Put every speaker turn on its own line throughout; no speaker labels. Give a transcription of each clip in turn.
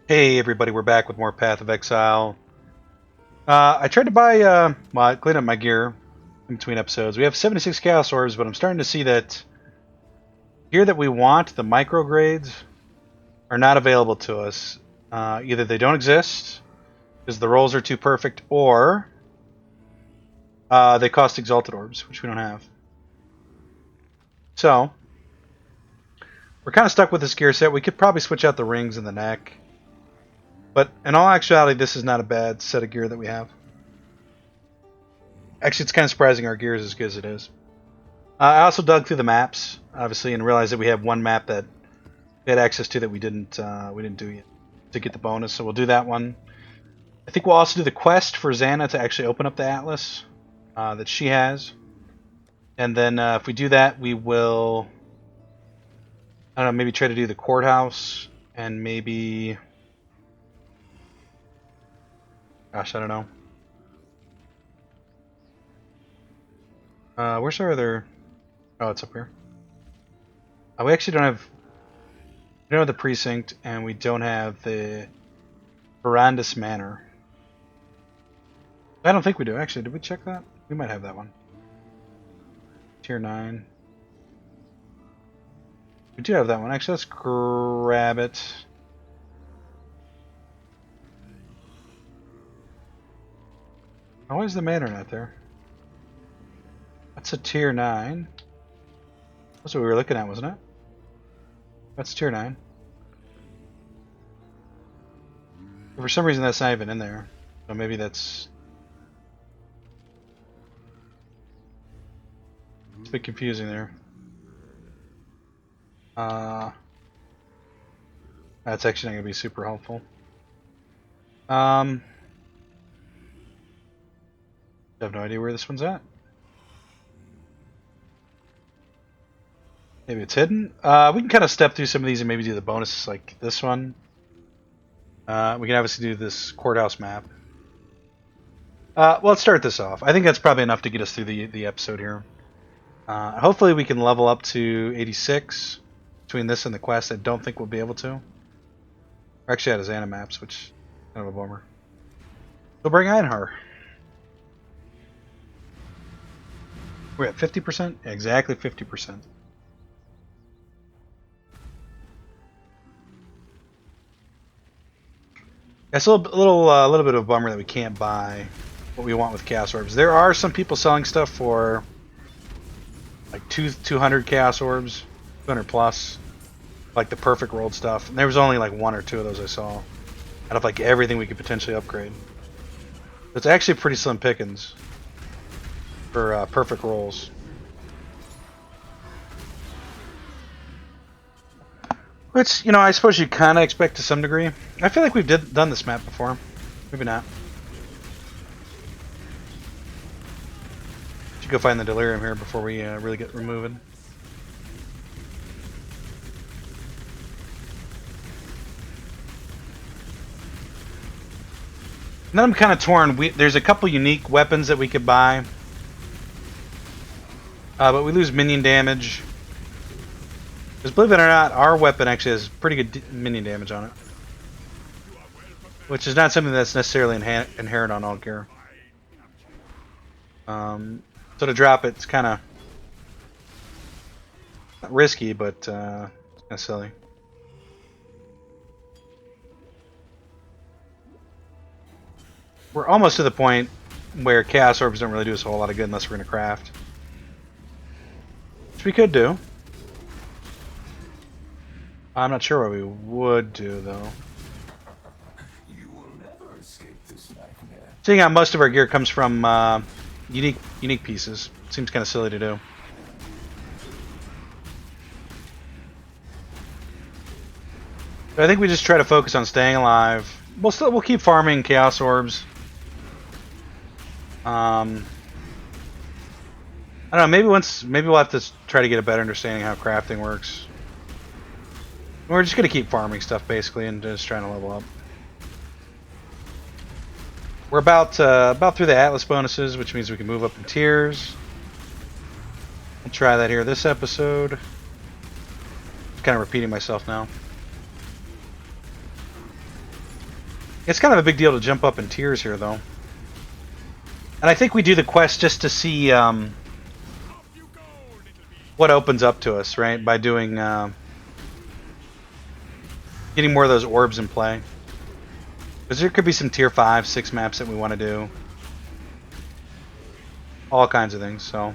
Hey everybody, we're back with more Path of Exile. I tried to buy, I cleaned up my gear in between episodes. We have 76 Chaos Orbs, but I'm starting to see that gear that we want, the micro grades, are not available to us. Either they don't exist, because the rolls are too perfect, or they cost Exalted Orbs, which we don't have. So, we're kind of stuck with this gear set. We could probably switch out the rings and the neck. But in all actuality, this is not a bad set of gear that we have. Actually, it's kind of surprising our gear is as good as it is. I also dug through the maps, obviously, and realized that we have one map that we had access to that we didn't do yet to get the bonus. So we'll do that one. I think we'll also do the quest for Xana to actually open up the Atlas that she has. And then if we do that, we will, I don't know, maybe try to do the courthouse and maybe, gosh, I don't know. Where's our other? Oh, it's up here. We actually don't have. We don't have the precinct, and we don't have the Verandis Manor. I don't think we do. Actually, did we check that? We might have that one. Tier 9. We do have that one. Actually, let's grab it. Oh, why is the manor not there? That's a tier 9. That's what we were looking at, wasn't it? That's tier 9. For some reason, that's not even in there. So maybe that's... It's a bit confusing there. That's actually not going to be super helpful. I have no idea where this one's at. Maybe it's hidden. We can kind of step through some of these and maybe do the bonuses like this one. We can obviously do this courthouse map. Well, let's start this off. I think that's probably enough to get us through the episode here. Hopefully we can level up to 86 between this and the quest. I don't think we'll be able to. We're actually out of Xana maps, which is kind of a bummer. We'll bring Einhar. We're at 50%? Exactly 50%. It's a little bit of a bummer that we can't buy what we want with Chaos Orbs. There are some people selling stuff for like 200 Chaos Orbs, 200 plus, like the perfect rolled stuff. And there was only like one or two of those I saw out of like everything we could potentially upgrade. It's actually pretty slim pickings for perfect rolls. Which, you know, I suppose you kind of expect to some degree. I feel like we've done this map before. Maybe not. Should go find the Delirium here before we really get removing. And then I'm kind of torn. There's a couple unique weapons that we could buy. But we lose minion damage. Because believe it or not, our weapon actually has pretty good minion damage on it. Which is not something that's necessarily inherent on all gear. So to drop it's kind of risky, but kind of silly. We're almost to the point where Chaos Orbs don't really do us a whole lot of good unless we're going to craft. Which we could do. I'm not sure what we would do, though.
You will never escape this nightmare.
Seeing how most of our gear comes from unique pieces, seems kind of silly to do. But I think we just try to focus on staying alive. We'll keep farming Chaos Orbs. I don't know. Maybe we'll have to try to get a better understanding of how crafting works. We're just gonna keep farming stuff basically and just trying to level up. We're about through the Atlas bonuses, which means we can move up in tiers. I'll try that here this episode. Kind of repeating myself now. It's kind of a big deal to jump up in tiers here, though. And I think we do the quest just to see what opens up to us, right? By doing getting more of those orbs in play. Because there could be some tier 5, 6 maps that we want to do. All kinds of things, so.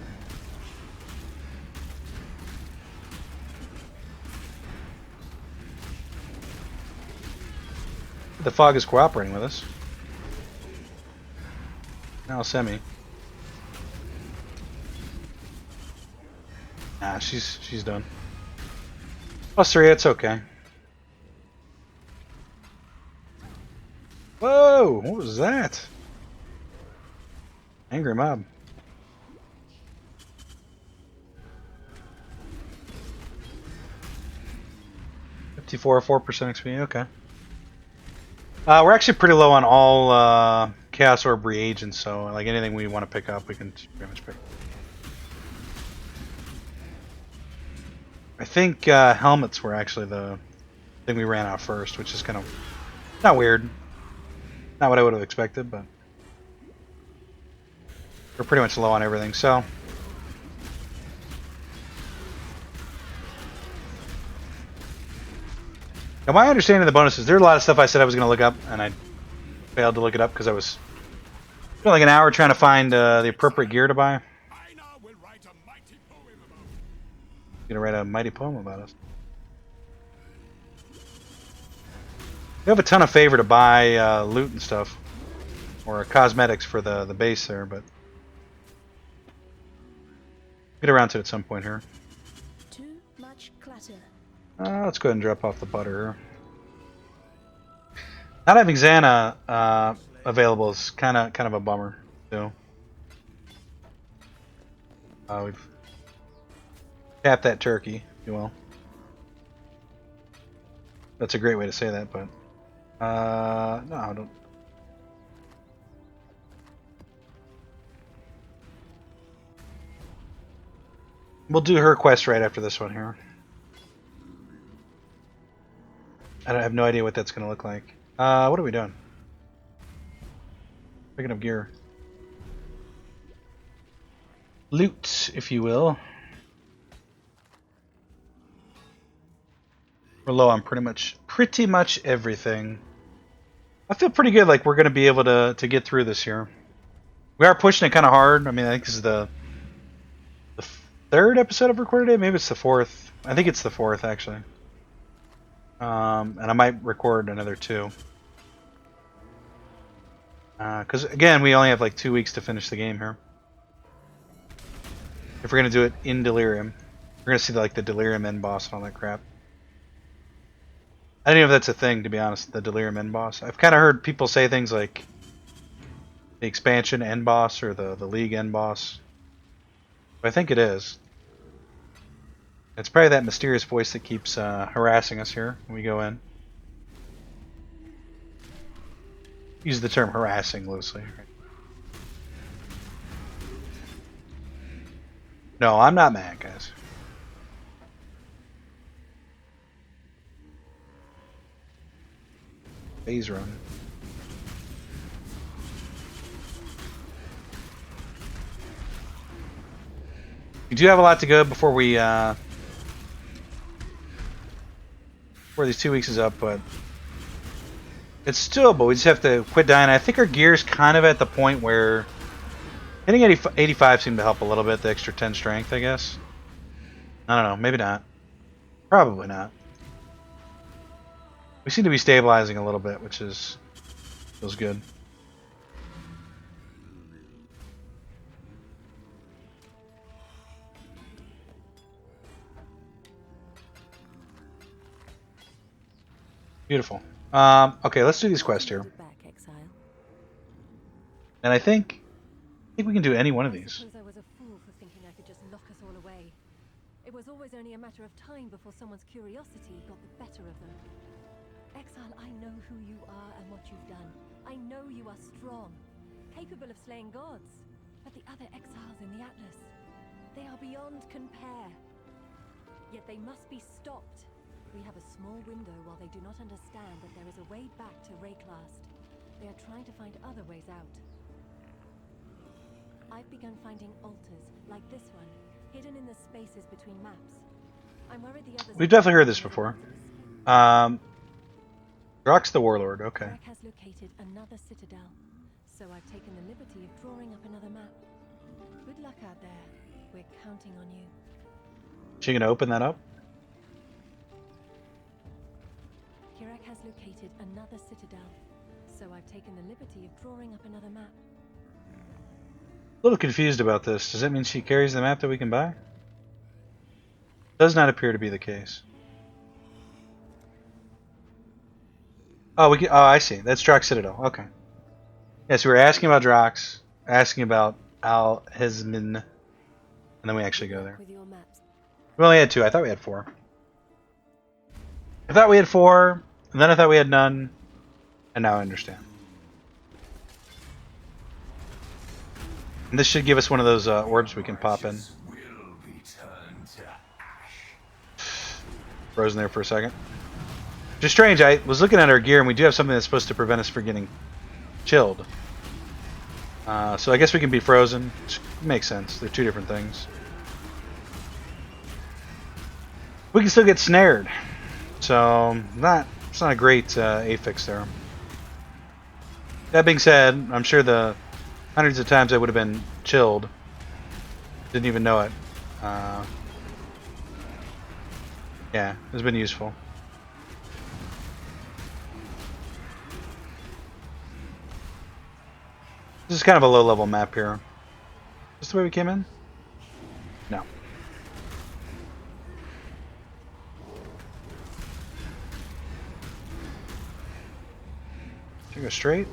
The fog is cooperating with us. Now semi. Nah, she's done. +3, it's okay. Whoa! What was that? Angry mob. $54, 4% XP. Okay. We're actually pretty low on all Chaos Orb reagents, so like anything we want to pick up, we can pretty much pick. I think helmets were actually the thing we ran out first, which is kind of not weird. Not what I would have expected, but we're pretty much low on everything, so. Now, my understanding of the bonuses, there's a lot of stuff I said I was going to look up, and I failed to look it up because I was spent like an hour trying to find the appropriate gear to buy. Gonna write a mighty poem about us. We have a ton of favor to buy loot and stuff, or cosmetics for the base there, but get around to it at some point here.
Too much clutter.
Let's go ahead and drop off the butter here. Not having Xana available is kind of a bummer, too. We've tapped that turkey, if you will. That's a great way to say that, but no, I don't. We'll do her quest right after this one here. I have no idea what that's going to look like. What are we doing? Picking up gear. Loot, if you will. We're low on pretty much everything. I feel pretty good, like we're going to be able to get through this here. We are pushing it kind of hard. I mean, I think this is the third episode I've recorded today. Maybe it's the fourth. I think it's the fourth, actually. And I might record another 2. Because, again, we only have like 2 weeks to finish the game here. If we're going to do it in Delirium. We're going to see like the Delirium end boss and all that crap. I don't know if that's a thing, to be honest, the Delirium end boss. I've kind of heard people say things like the expansion end boss or the League end boss. But I think it is. It's probably that mysterious voice that keeps harassing us here when we go in. Use the term harassing loosely. No, I'm not mad, guys. Phase run. We do have a lot to go before we before these 2 weeks is up, but it's doable. We just have to quit dying. I think our gear's kind of at the point where hitting 85 seemed to help a little bit. The extra 10 strength, I guess. I don't know. Maybe not. Probably not. We seem to be stabilizing a little bit, which feels good. Beautiful. Okay, let's do these quests here.
Back, Exile.
And I think we can do any one of these.
I was a fool for thinking I could just lock us all away. It was always only a matter of time before someone's curiosity got the better of them. Exile, I know who you are and what you've done. I know you are strong, capable of slaying gods. But the other exiles in the Atlas, they are beyond compare. Yet they must be stopped. We have a small window while they do not understand that there is a way back to Rayclast. They are trying to find other ways out. I've begun finding altars, like this one, hidden in the spaces between maps. I'm worried the others...
We've definitely heard this before. Drox the Warlord, okay.
Eric has located another citadel, so I've taken the liberty of drawing up another map. Good luck out there. We're counting on you.
She gonna open that up?
Kirek has located another citadel, so I've taken the liberty of drawing up another map.
A little confused about this. Does that mean she carries the map that we can buy? Does not appear to be the case. Oh, we can, oh, I see. That's Drox Citadel. Okay. Yes, we were asking about Drox, asking about Al Hezmin, and then we actually go there.
With your maps.
We only had 2. I thought we had 4. I thought we had 4, and then I thought we had none, and now I understand. And this should give us one of those orbs we can pop in.
Will be turned to ash.
Frozen there for a second. Which is strange. I was looking at our gear, and we do have something that's supposed to prevent us from getting chilled. So I guess we can be frozen. Which makes sense. They're 2 different things. We can still get snared. So it's not a great affix there. That being said, I'm sure the hundreds of times I would have been chilled, didn't even know it. Yeah, it's been useful. This is kind of a low-level map here. Is this the way we came in? No. Should we go straight?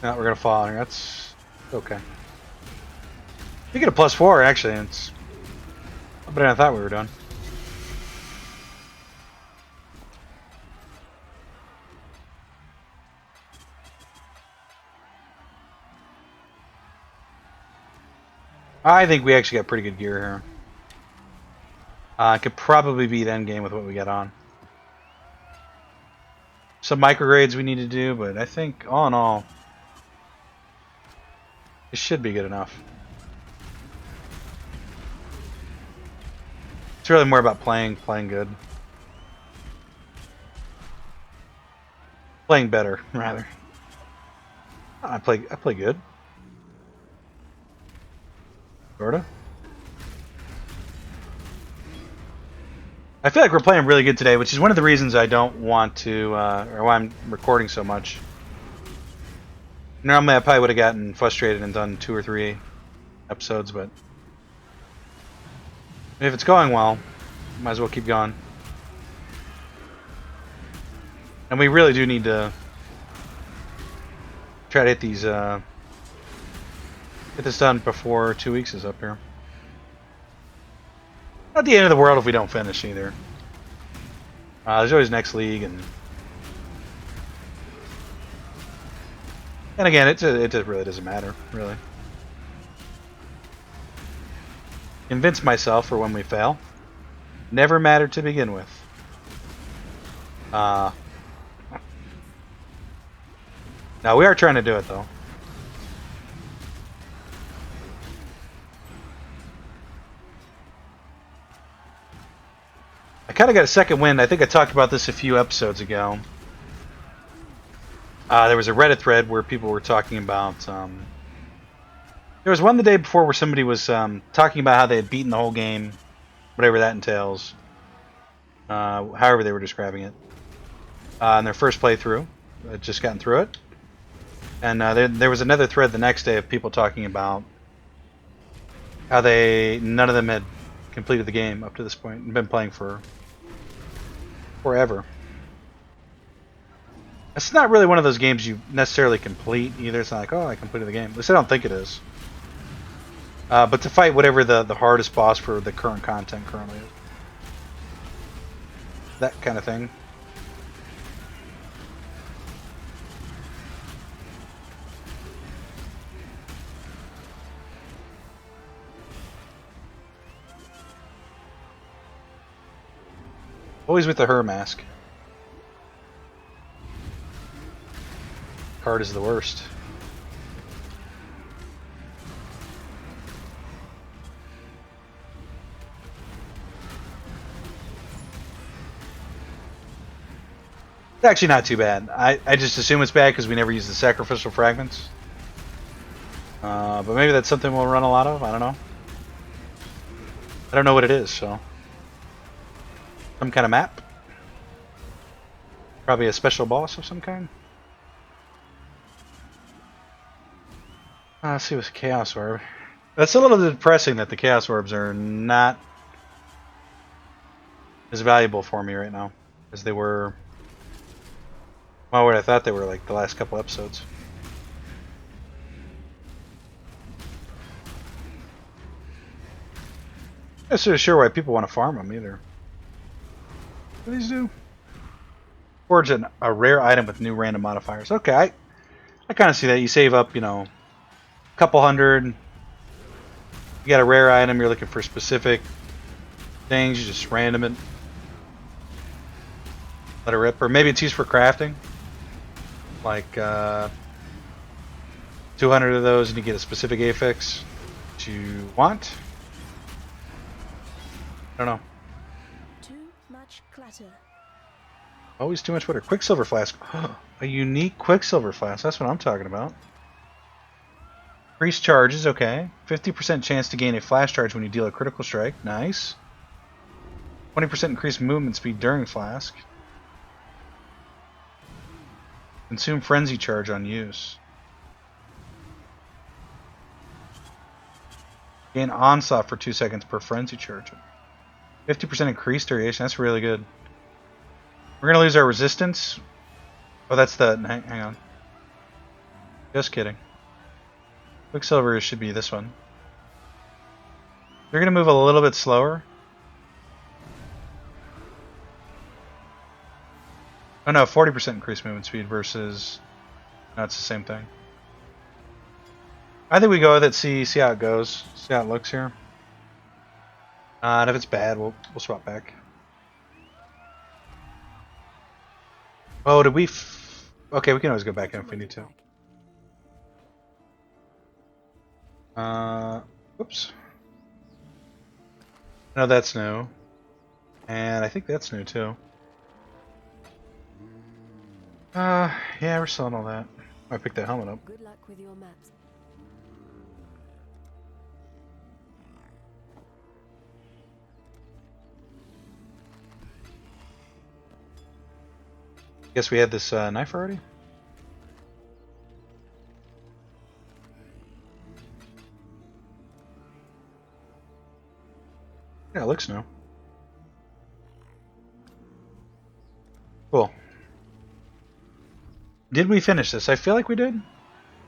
No, we're gonna fall here. That's okay. We get a +4 actually. It's better than I thought we were doing. I think we actually got pretty good gear here. Could probably beat endgame with what we got on. Some microgrades we need to do, but I think all in all, it should be good enough. It's really more about playing good. Playing better, rather. I play good. Sorta. I feel like we're playing really good today, which is one of the reasons I don't want to, or why I'm recording so much. Normally I probably would have gotten frustrated and done 2 or 3 episodes, but if it's going well, might as well keep going. And we really do need to try to hit these, get this done before 2 weeks is up here. Not the end of the world if we don't finish either. There's always next league, and again, it really doesn't matter, really. Convince myself for when we fail. Never mattered to begin with. Now we are trying to do it though. I kind of got a second wind. I think I talked about this a few episodes ago. There was a Reddit thread where people were talking about... there was one the day before where somebody was talking about how they had beaten the whole game, whatever that entails. However they were describing it. In their first playthrough. Had just gotten through it. And there was another thread the next day of people talking about how none of them had completed the game up to this point and been playing for forever. It's not really one of those games you necessarily complete either. It's not like, oh, I completed the game. At least I don't think it is. But to fight whatever the hardest boss for the current content currently is. That kind of thing. Always with the her mask. Card is the worst. It's actually not too bad. I just assume it's bad because we never use the sacrificial fragments. But maybe that's something we'll run a lot of. I don't know. I don't know what it is, so. Some kind of map. Probably a special boss of some kind. Let's see what's Chaos Orb. That's a little depressing that the Chaos Orbs are not as valuable for me right now as they were. Well, what I thought they were like the last couple episodes. I'm not so sure why people want to farm them either. What do these do? Forge a rare item with new random modifiers. Okay, I kind of see that. You save up, you know, a couple hundred. You got a rare item, you're looking for specific things, you just random it. Let it rip. Or maybe it's used for crafting. Like 200 of those and you get a specific affix that you want. I don't know.
Too much clutter.
Always too much water. Quicksilver flask. A unique Quicksilver flask. That's what I'm talking about. Increased charges, okay. 50% chance to gain a flash charge when you deal a critical strike. Nice. 20% increased movement speed during flask. Consume frenzy charge on use. Gain onslaught for 2 seconds per frenzy charge. 50% increased duration. That's really good. We're gonna lose our resistance. Oh, that's the. Hang on. Just kidding. Quicksilver should be this one. They're gonna move a little bit slower. Oh no, 40% increased movement speed versus. No, it's the same thing. I think we go with it. See how it goes. See how it looks here. And if it's bad, we'll swap back. Oh, did we? Okay, we can always go back in if we need to. Oops. No, that's new. And I think that's new too. Yeah, we're selling all that. I picked that helmet up.
Good luck with your maps.
Guess we had this knife already? Yeah, it looks new. Cool. Did we finish this? I feel like we did.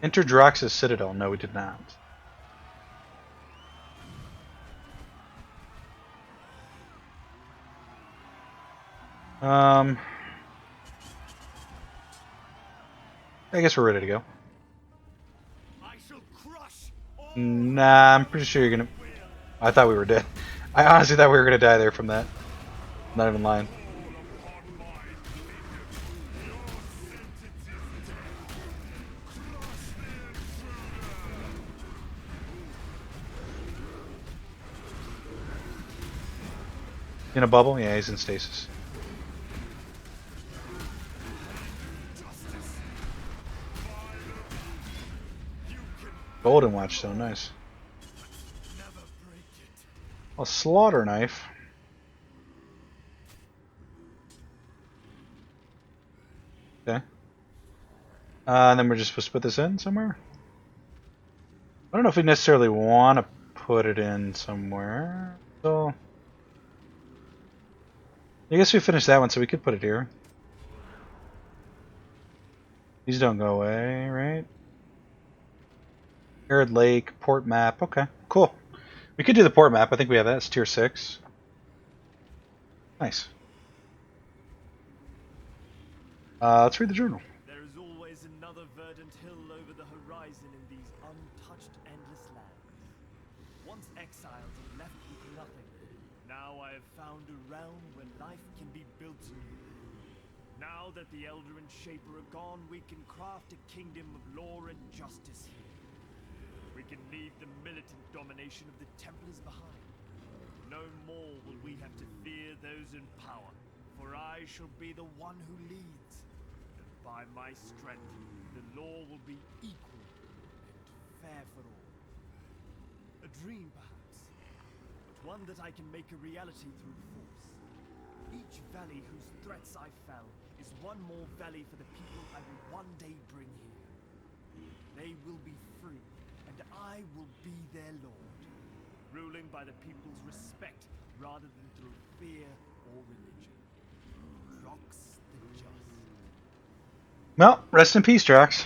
Enter Drox's Citadel. No, we did not. I guess we're ready to go. Nah, I'm pretty sure you're gonna. I thought we were dead. I honestly thought we were gonna die there from that. Not even lying. In a bubble? Yeah, he's in stasis. Golden watch, so nice. A slaughter knife. Okay. And then we're just supposed to put this in somewhere? I don't know if we necessarily want to put it in somewhere. So I guess we finished that one, so we could put it here. These don't go away, right? Arid Lake, port map. Okay, cool. We could do the port map. I think we have that. It's tier 6. Nice. Let's read the journal.
There is always another verdant hill over the horizon in these untouched endless lands. Once exiled and left with nothing, now I have found a realm where life can be built anew. Now that the Elder and Shaper are gone, we can craft a kingdom of law and justice here. We can leave the militant domination of the Templars behind. No more will we have to fear those in power, for I shall be the one who leads. And by my strength, the law will be equal and fair for all. A dream, perhaps, but one that I can make a reality through force. Each valley whose threats I fell is one more valley for the people I will one day bring here. They will be free, and I will be their lord, ruling by the people's respect rather than through fear or religion. Drox the just.
Well, rest in peace, Drox.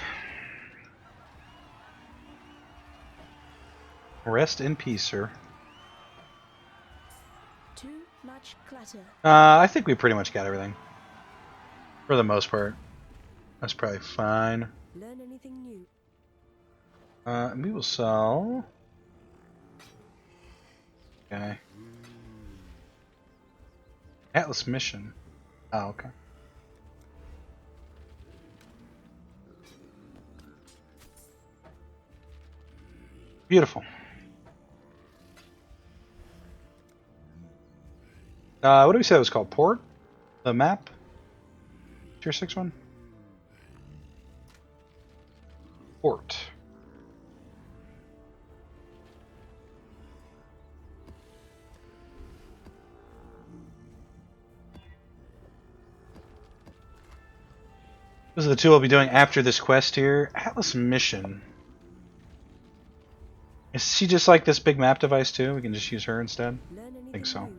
Rest in peace, sir.
Too much clutter.
I think we pretty much got everything. For the most part. That's probably fine.
Learn anything new.
We will sell. Okay. Atlas mission. Oh, okay. Beautiful. What do we say it was called? Port? The map? Tier 6 one? Port. Those are the two we'll be doing after this quest here. Atlas mission. Is she just like this big map device too? We can just use her instead?
Learn anything
I think so.
new.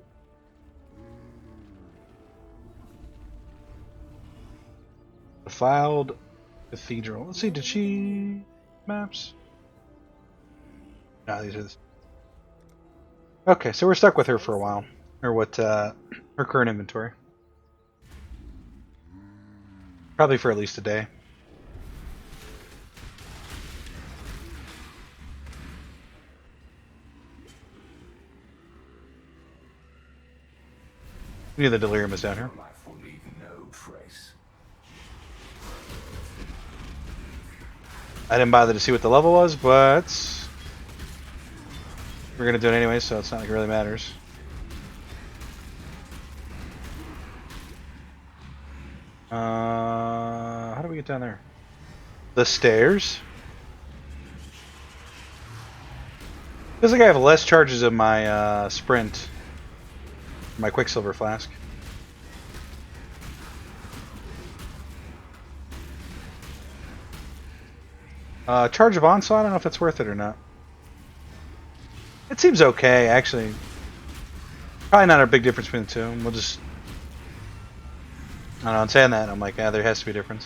Defiled Cathedral. Let's see, did she maps? No, these are the... Okay, so we're stuck with her for a while. Or what her current inventory. Probably for at least a day. We knew the Delirium is down here.
Life will leave no trace.
I didn't bother to see what the level was, but we're gonna do it anyway, so it's not like it really matters. How do we get down there? The stairs? Feels like I have less charges of my sprint. My Quicksilver flask. Charge of Onslaught, I don't know if it's worth it or not. It seems okay, actually. Probably not a big difference between the two. We'll just... I don't know, I'm saying that, I'm like, yeah, there has to be a difference.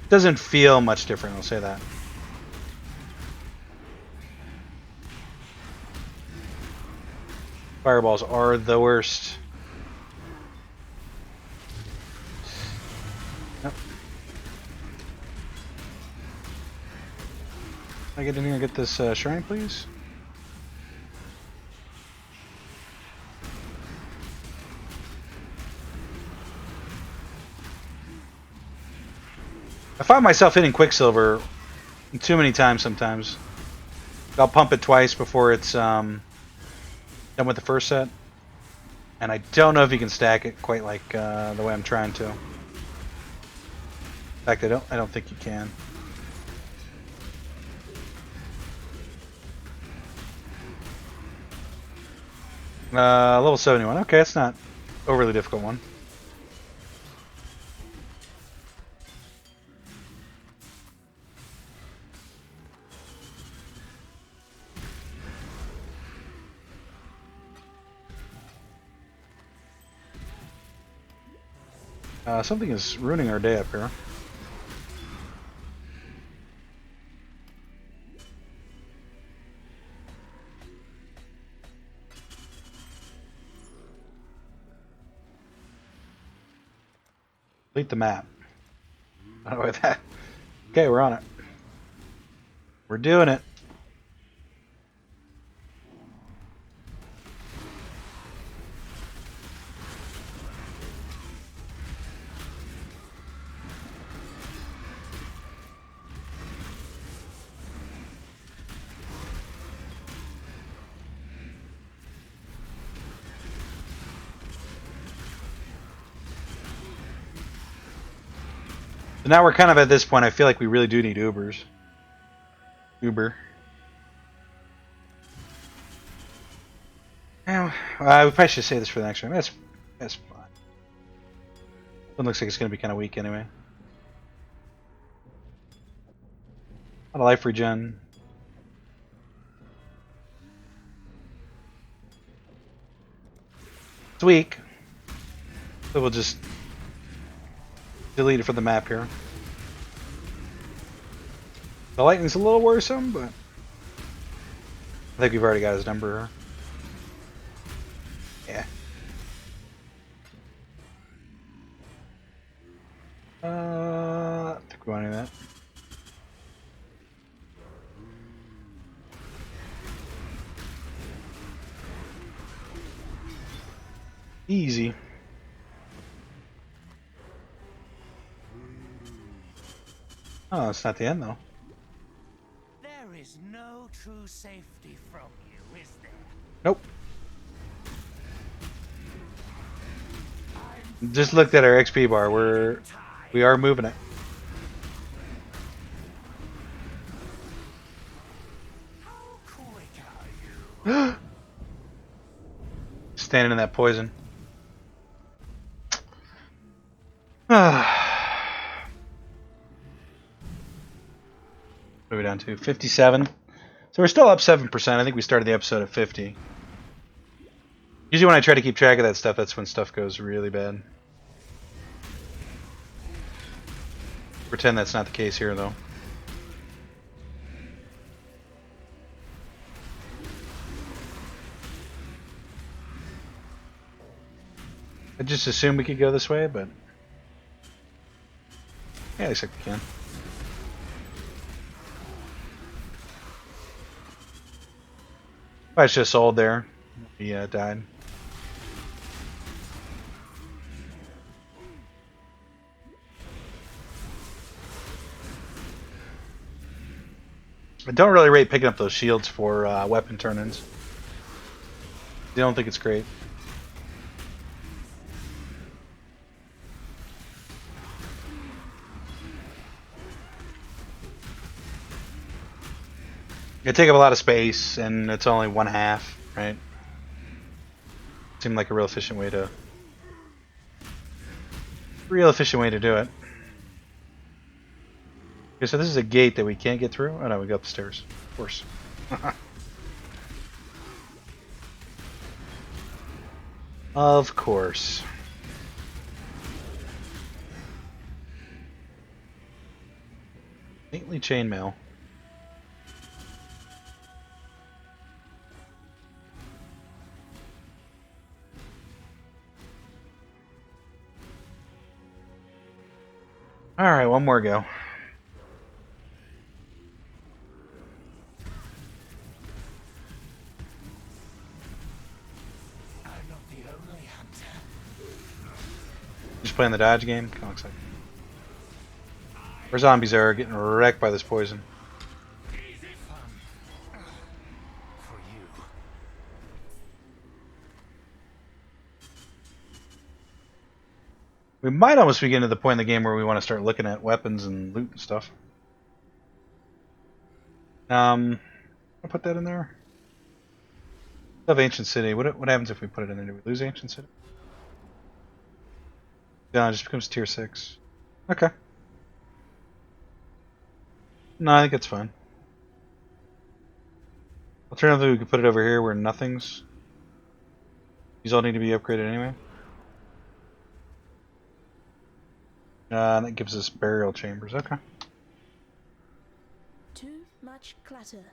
Doesn't feel much different, I'll say that. Fireballs are the worst. Yep. Can I get in here and get this shrine, please? I find myself hitting Quicksilver too many times sometimes. I'll pump it twice before it's done with the first set. And I don't know if you can stack it quite like the way I'm trying to. In fact, I don't think you can. Level 71. Okay, it's not overly difficult one. Something is ruining our day up here. Complete the map. How about that? Okay, we're on it. We're doing it. So now we're kind of at this point. I feel like we really do need Ubers. Uber. Yeah, we probably should say this for the next one. That's fine. It looks like it's going to be kind of weak anyway. A lot of life regen. It's weak. So we'll just delete it from the map here. The lightning's a little worrisome, but I think we've already got his number. Yeah. I think we want to do that. Easy. Oh, it's not the end though.
There is no true safety from you, is there?
Nope. Just looked at our XP bar. We are moving it.
How quick are you?
Standing in that poison. What are we down to? 57. So we're still up 7%. I think we started the episode at 50. Usually when I try to keep track of that stuff, that's when stuff goes really bad. Pretend that's not the case here, though. I just assumed we could go this way, but yeah, looks like we can. I should have sold there. He died. I don't really rate picking up those shields for weapon turn-ins. I don't think it's great. They take up a lot of space, and it's only 1/2, right? Seemed like a real efficient way to do it. Okay, so this is a gate that we can't get through. Oh no, we go up the stairs, of course. Of course. Neatly chainmail. Alright, one more go.
I'm not the only hunter.
Just playing the dodge game? Kind of looks like. Our zombies are getting wrecked by this poison.
Easy fun. For you.
We might almost be getting to the point in the game where we want to start looking at weapons and loot and stuff. I'll put that in there. Of Ancient City. What happens if we put it in there? Do we lose Ancient City? No, it just becomes tier 6. Okay. No, I think it's fine. Alternatively, we could put it over here where nothing's. These all need to be upgraded anyway. That gives us burial chambers. Okay.
Too much clutter.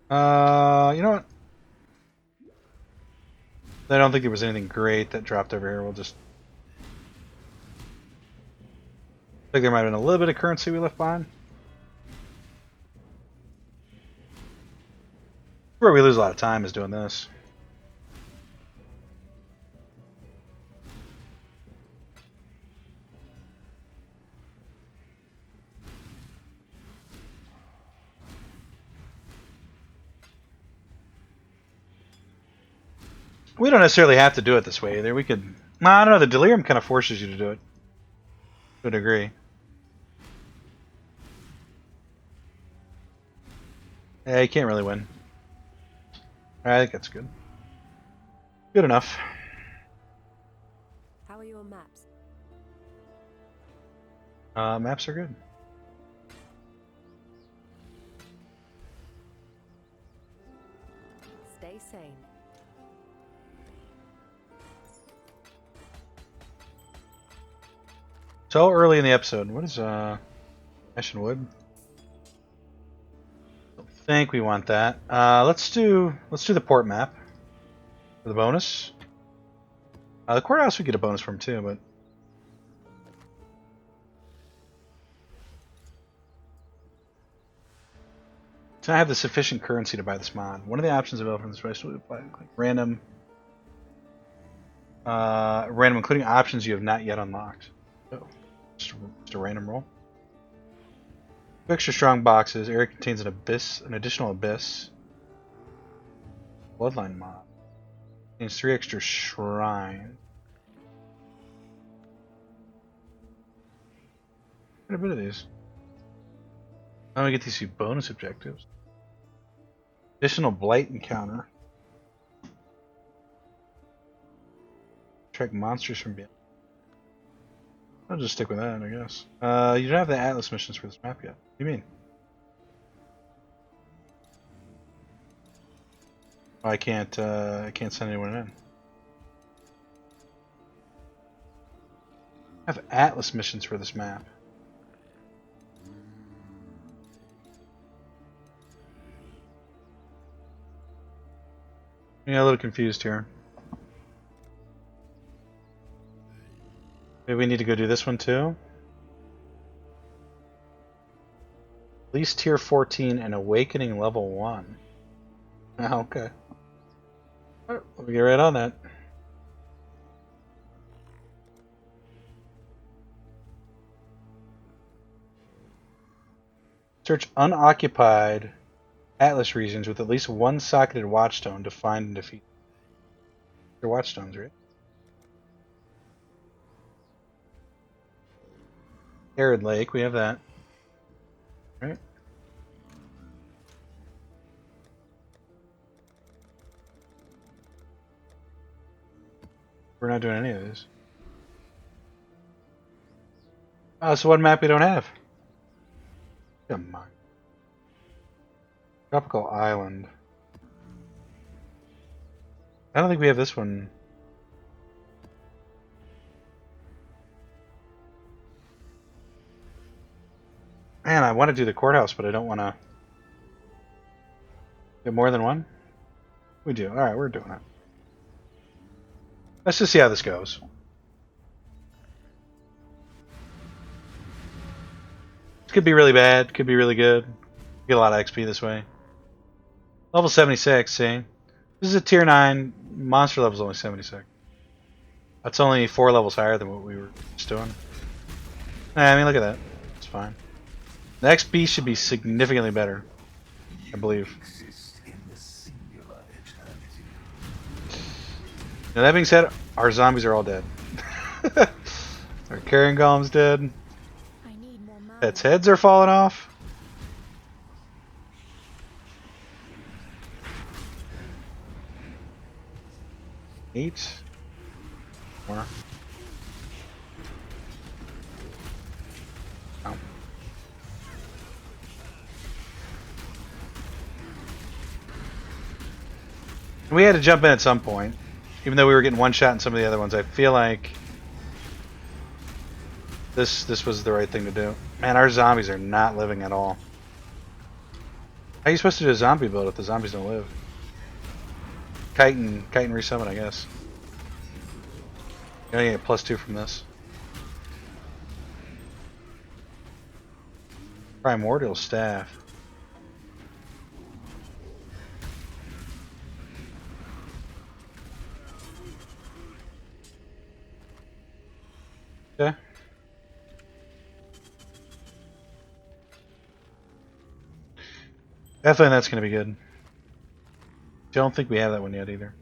You know what? I don't think there was anything great that dropped over here. We'll just think there might have been a little bit of currency we left behind. Where we lose a lot of time is doing this. We don't necessarily have to do it this way either. We could... Well, I don't know. The Delirium kind of forces you to do it. To a degree. Yeah, you can't really win. I think that's good. Good enough.
How are your maps?
Maps are good.
Stay sane.
So early in the episode. What is ash and wood? Don't think we want that. Let's do the port map for the bonus. The courthouse we get a bonus from too, but do I have the sufficient currency to buy this mod? One of the options available from this price will apply like random including options you have not yet unlocked. Oh, just a random roll. 2 extra strong boxes. Area contains an additional abyss. Bloodline mod. Contains 3 extra shrines. Quite a bit of these. Now we get these 2 bonus objectives. Additional blight encounter. Track monsters from beyond. I'll just stick with that, I guess. You don't have the Atlas missions for this map yet. What do you mean? Oh, I can't send anyone in. I have Atlas missions for this map. I'm a little confused here. Maybe we need to go do this one too. At least tier 14 and awakening level 1. Oh, okay. Alright, let me get right on that. Search unoccupied Atlas regions with at least 1 socketed watchstone to find and defeat. They're watchstones, right? Arid Lake, we have that. Right? We're not doing any of these. Oh, so one map we don't have. Come on. Tropical Island. I don't think we have this one. Man, I want to do the courthouse, but I don't want to get more than one. We do. Alright, we're doing it. Let's just see how this goes. This could be really bad, could be really good. Get a lot of XP this way. Level 76, see? This is a tier 9. Monster level is only 76. That's only 4 levels higher than what we were just doing. I mean, look at that. It's fine. The XP should be significantly better, I believe. Now that being said, our zombies are all dead. Our carrying golem's dead. Pets' heads are falling off. Eight. More. Oh. We had to jump in at some point. Even though we were getting one shot in some of the other ones, I feel like this was the right thing to do. Man, our zombies are not living at all. How are you supposed to do a zombie build if the zombies don't live? Kite and resummon, I guess. You're gonna get +2 from this. Primordial staff. Okay. Definitely that's going to be good. Don't think we have that one yet either.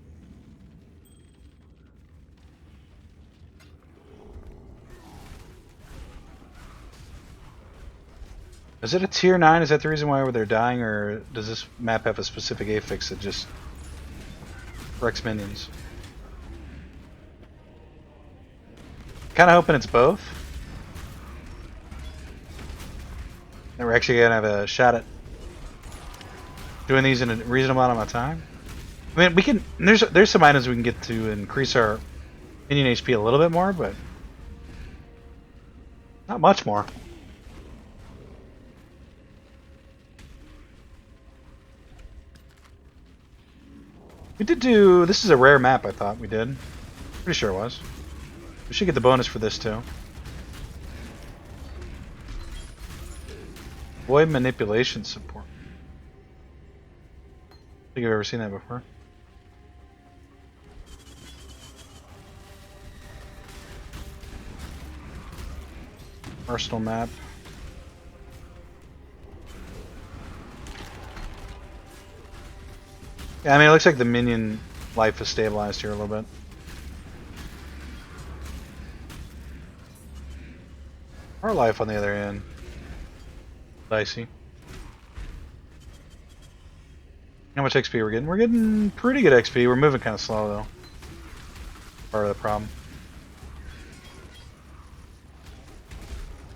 Is it a tier 9? Is that the reason why they're dying, or does this map have a specific affix that just wrecks minions? Kind of hoping it's both. And we're actually going to have a shot at doing these in a reasonable amount of time. I mean, we can. There's some items we can get to increase our minion HP a little bit more, but not much more. We did do. This is a rare map, I thought we did. Pretty sure it was. We should get the bonus for this too. Void manipulation support. I think I've ever seen that before. Arsenal map. Yeah, I mean, it looks like the minion life is stabilized here a little bit. Our life, on the other hand, dicey. How much XP we're getting? We're getting pretty good XP. We're moving kind of slow though. Part of the problem.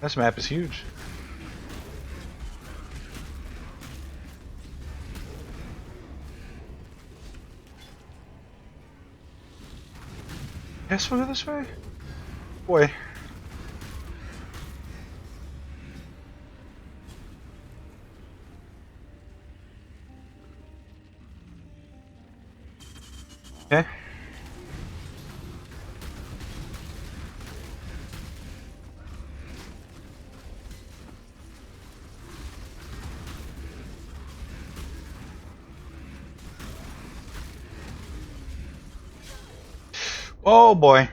This map is huge. Guess we'll go this way? Boy. Okay. Oh boy.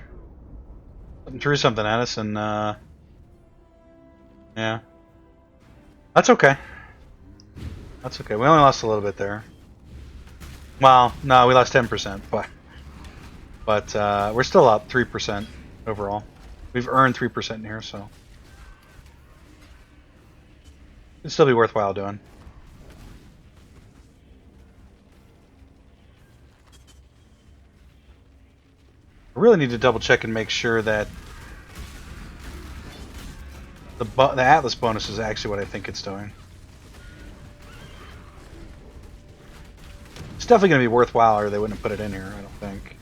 Threw something at us and yeah. That's okay. That's okay. We only lost a little bit there. Well, no, we lost 10%, but we're still up 3% overall. We've earned 3% in here, so it'd still be worthwhile doing. I really need to double check and make sure that the Atlas bonus is actually what I think it's doing. It's definitely going to be worthwhile, or they wouldn't have put it in here, I don't think.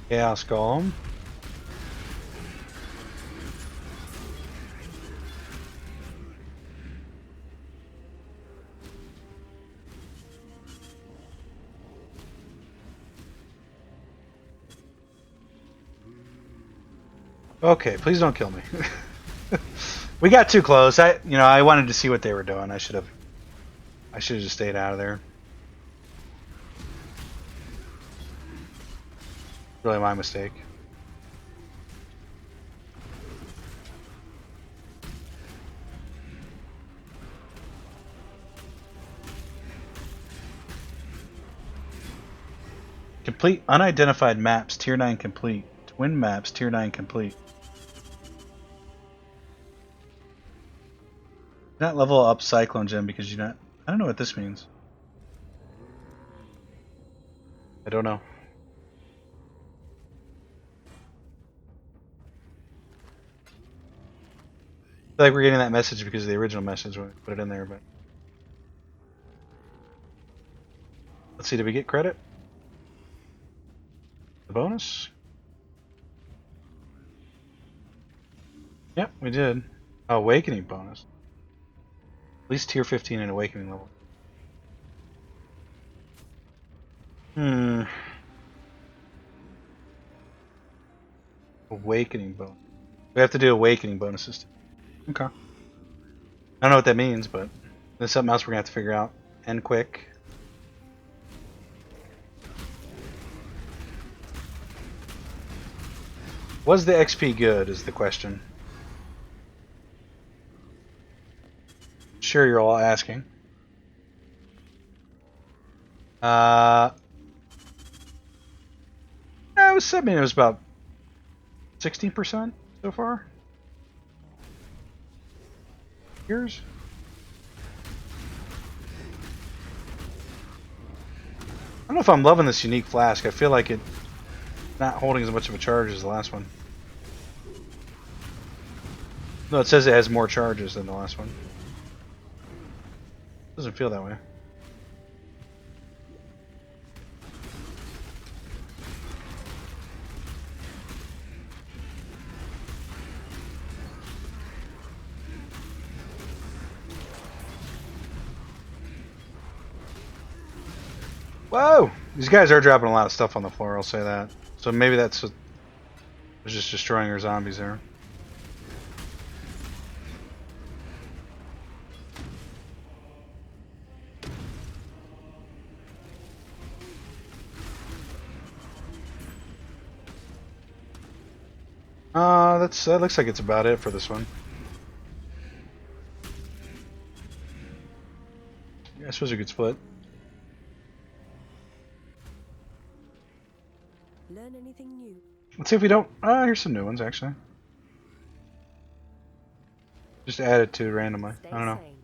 Chaos Golem. Okay, please don't kill me. We got too close. I wanted to see what they were doing. I should have just stayed out of there. Really my mistake. Complete unidentified maps, tier 9 complete. Twin maps, tier 9 complete. Not level up Cyclone Gem because you're not. I don't know what this means. I don't know. I feel like we're getting that message because of the original message when we put it in there, but see, did we get credit? The bonus? Yep, we did. Awakening bonus. At least tier 15 and awakening level. Awakening bonus. We have to do awakening bonuses. Okay. I don't know what that means, but there's something else we're gonna have to figure out. And quick. Was the XP good is the question. Sure, you're all asking. I mean, it was about 16% so far. Yours? I don't know if I'm loving this unique flask. I feel like it's not holding as much of a charge as the last one. No, it says it has more charges than the last one. Doesn't feel that way. Whoa! These guys are dropping a lot of stuff on the floor, I'll say that. So maybe that's what was just destroying our zombies there. That looks like it's about it for this one. Yeah, I suppose a good split.
Learn anything new?
Let's see if we don't. Here's some new ones actually. Just added to randomly.
Stay
I don't know.
sane.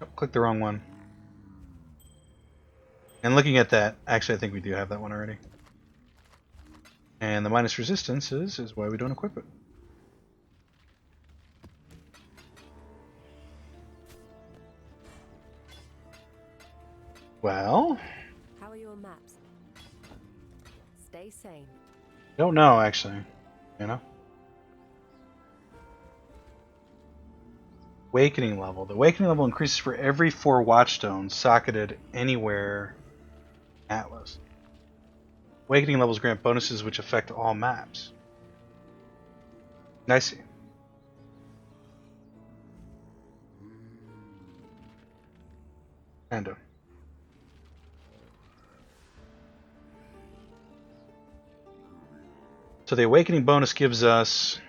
Oh, click the wrong one. And looking at that, actually I think we do have that one already. And the minus resistance is why we don't equip it. Well,
How are your maps? Stay sane.
don't know actually. You know? Awakening level. The awakening level increases for every 4 watchstones socketed anywhere Atlas. Awakening levels grant bonuses which affect all maps. I see. Kinda. So the awakening bonus gives us...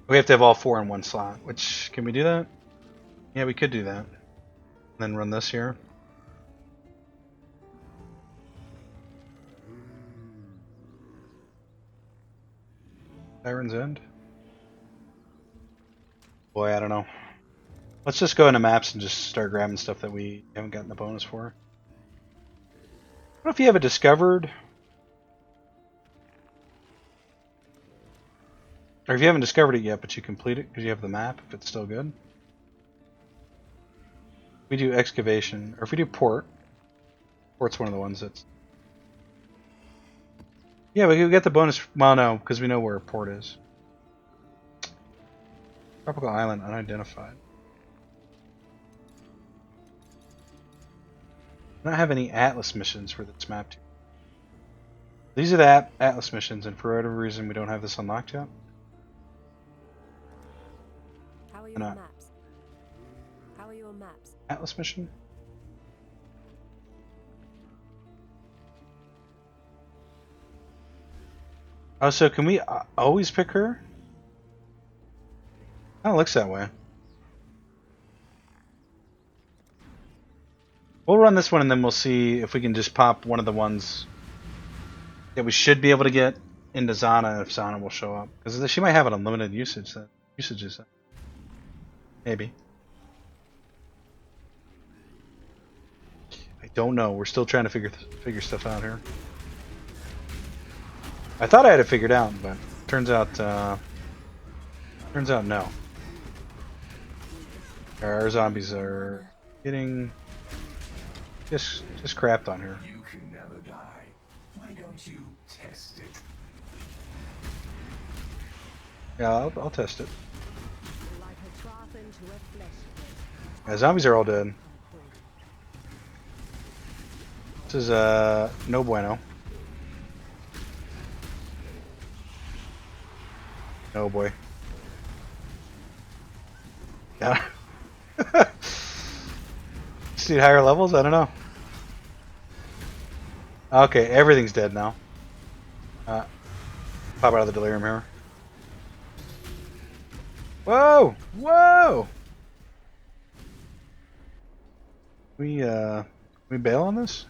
We have to have all 4 in one slot, which... Can we do that? Yeah, we could do that. And then run this here. Siren's End? Boy, I don't know. Let's just go into maps and just start grabbing stuff that we haven't gotten a bonus for. What if you have it discovered? Or if you haven't discovered it yet, but you complete it because you have the map, if it's still good. We do excavation, or if we do port. Port's one of the ones that's... Yeah, we get the bonus. Well, no, because we know where port is. Tropical island unidentified. I don't have any Atlas missions for this map. These are the Atlas missions, and for whatever reason we don't have this unlocked yet.
How are your
Not.
maps? How are your maps?
Atlas mission? Oh, so can we always pick her? Kind of looks that way. We'll run this one and then we'll see if we can just pop one of the ones that we should be able to get into Zana if Zana will show up. Because she might have an unlimited usages. Maybe. I don't know. We're still trying to figure stuff out here. I thought I had it figured out, but turns out no. Our zombies are getting just crapped on here.
You can never die. Why don't you test it?
Yeah, I'll test it.
Like a trough into a flesh pit.
Yeah, zombies are all dead. This is no bueno. Oh boy. Yeah. Just need higher levels? I don't know. Okay, everything's dead now. Pop out of the delirium here. Whoa! Whoa! We bail on this?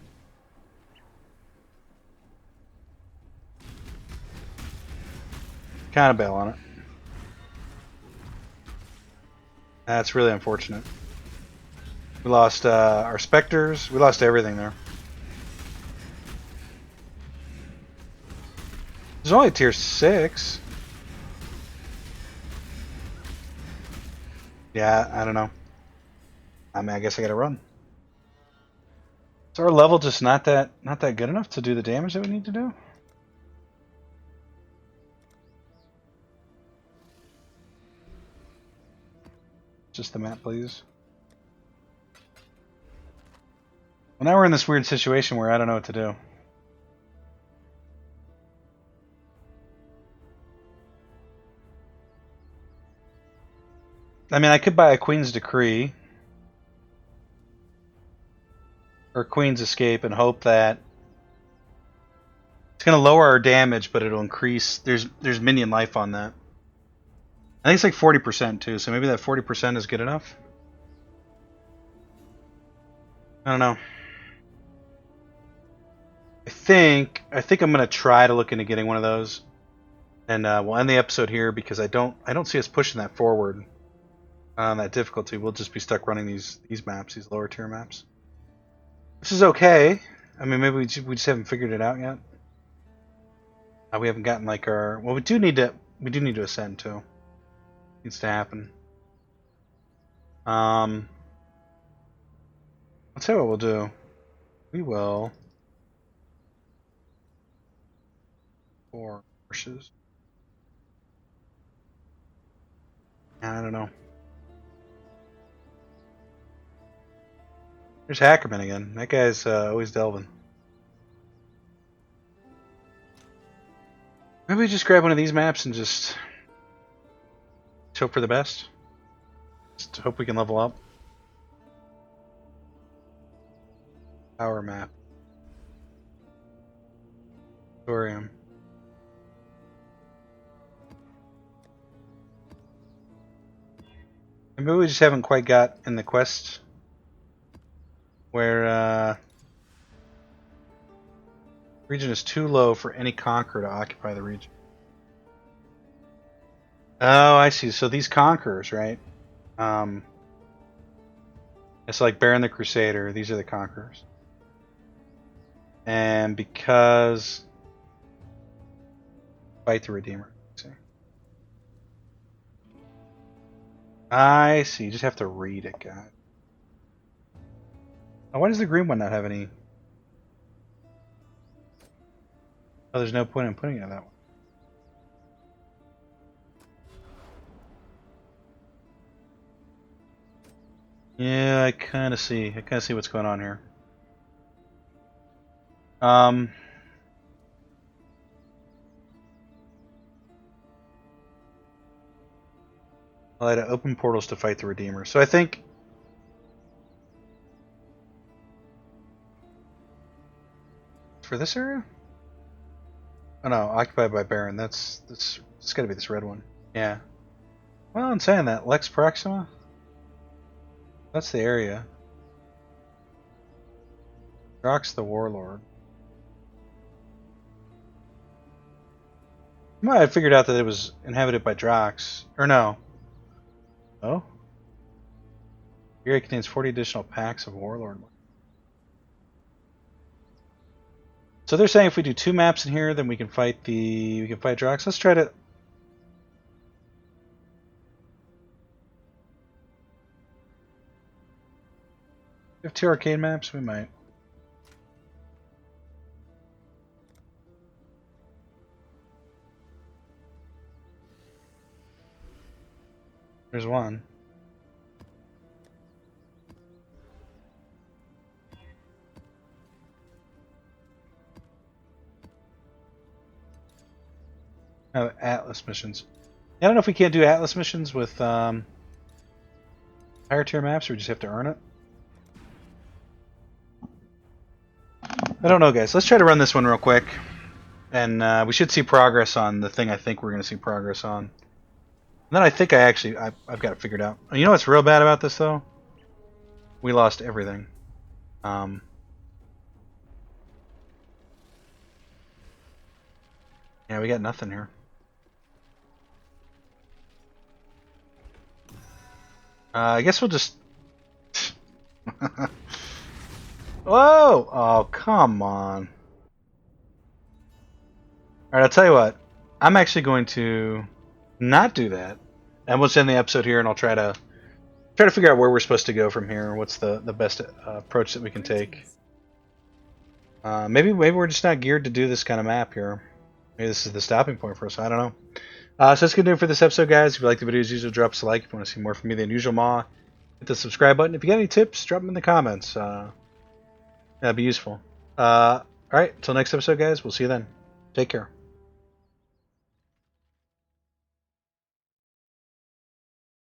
Kind of bail on it. That's really unfortunate. We lost our specters. We lost everything there. There's only tier 6. Yeah, I don't know. I mean, I guess I gotta run. Is our level just not that good enough to do the damage that we need to do? Just the map, please. Well, now we're in this weird situation where I don't know what to do. I mean, I could buy a Queen's Decree or Queen's Escape and hope that it's going to lower our damage, but it'll increase. There's minion life on that. I think it's like 40% too, so maybe that 40% is good enough. I don't know. I think I'm going to try to look into getting one of those, and we'll end the episode here because I don't see us pushing that forward. That difficulty, we'll just be stuck running these maps, these lower tier maps, which is okay. I mean, maybe we just haven't figured it out yet. We haven't gotten like our. Well, we do need to ascend too. Needs to happen. I'll tell you what we'll do. We will. 4 horses. I don't know. There's Hackerman again. That guy's always delving. Maybe we just grab one of these maps and just hope for the best. Just hope we can level up. Power map. Delirium. Maybe we just haven't quite got in the quest where region is too low for any conqueror to occupy the region. Oh, I see. So these conquerors, right? It's like Baron the Crusader. These are the conquerors. And because fight the Redeemer. I see. You just have to read it, guys. Oh, why does the green one not have any? Oh, there's no point in putting it in that one. Yeah, I kind of see. What's going on here. I had to open portals to fight the Redeemer. So I think for this area. Oh no, occupied by Baron. That's it's got to be this red one. Yeah. Well, in saying that, Lex Proxima. That's the area. Drox the Warlord. I might have figured out that it was inhabited by Drox. Or no. Oh? The area contains 40 additional packs of Warlord. So they're saying if we do 2 maps in here, then we can fight Drox. Let's try to. We have 2 arcade maps. We might. There's one. Oh, Atlas missions. I don't know if we can't do Atlas missions with higher tier maps, or we just have to earn it. I don't know, guys. Let's try to run this one real quick, and we should see progress on the thing I think we're going to see progress on. And then I think I've got it figured out. You know what's real bad about this, though? We lost everything. Yeah, we got nothing here. I guess we'll just... Whoa! Oh, come on. Alright, I'll tell you what. I'm actually going to not do that. And we'll just end the episode here, and I'll try to figure out where we're supposed to go from here. What's the best approach that we can take. Maybe we're just not geared to do this kind of map here. Maybe this is the stopping point for us. I don't know. So that's going to do it for this episode, guys. If you like the video as usual, drop us a like. If you want to see more from me, TheUnusualMaw, hit the subscribe button. If you got any tips, drop them in the comments. That'd be useful. Alright, until next episode, guys. We'll see you then. Take care.